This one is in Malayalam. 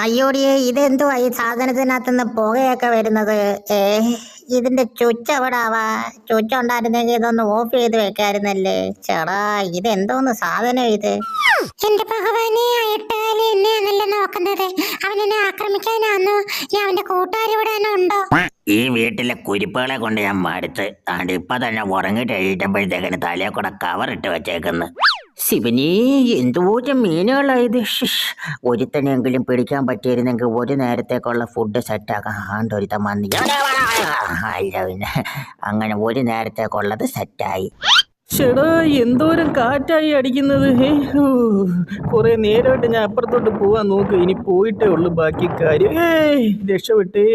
അയ്യോടിയെ ഇതെന്തുവാ ഈ സാധനത്തിനകത്തുനിന്ന് പുകയൊക്കെ വരുന്നത്? ഏ ഇതിന്റെ ചുച്ച് എവിടാവാ? ചുച്ച് ഉണ്ടായിരുന്നെങ്കിൽ ഇതൊന്ന് ഓഫ് ചെയ്ത് വെക്കായിരുന്നല്ലേ. ചേടാ, ഇതെന്തോന്ന് സാധനം ഇത്? എന്റെ ഭഗവാനെ, അയട്ടാല് എന്നെയാണല്ലോ നോക്കുന്നത്. അവനെന്നെ ആക്രമിക്കാനാന്നോ? ഞാൻ അവന്റെ കൂട്ടുകാരിവിടെ തന്നെ ഉണ്ടോ? ഈ വീട്ടിലെ കുരിപ്പുകളെ കൊണ്ട് ഞാൻ മടുത്ത്. ആണ്ട് ഇപ്പൊ തന്നെ ഉറങ്ങിട്ട് എഴുതിയപ്പോഴത്തേക്കിന് തലയെ കൂടെ കവറിട്ട് വെച്ചേക്കുന്നു. ശിവനേ, എന്തോരം മീനുകളായത്! ഒരുത്തനെങ്കിലും പിടിക്കാൻ പറ്റിയിരുന്നെങ്കിൽ ഒരു നേരത്തേക്കുള്ള ഫുഡ് സെറ്റാക്കാൻ ആണ്ടൊരുത്തൻ വന്നു. അല്ല പിന്നെ അങ്ങനെ ഒരു നേരത്തേക്കുള്ളത് സെറ്റായി. ചേടാ, എന്തോരം കാറ്റായി അടിക്കുന്നത്! കുറെ നേരമായിട്ട് ഞാൻ അപ്പുറത്തോട്ട് പോവാൻ നോക്ക്. ഇനി പോയിട്ടേ ഉള്ളു ബാക്കി കാര്യം. രക്ഷപ്പെട്ടേ.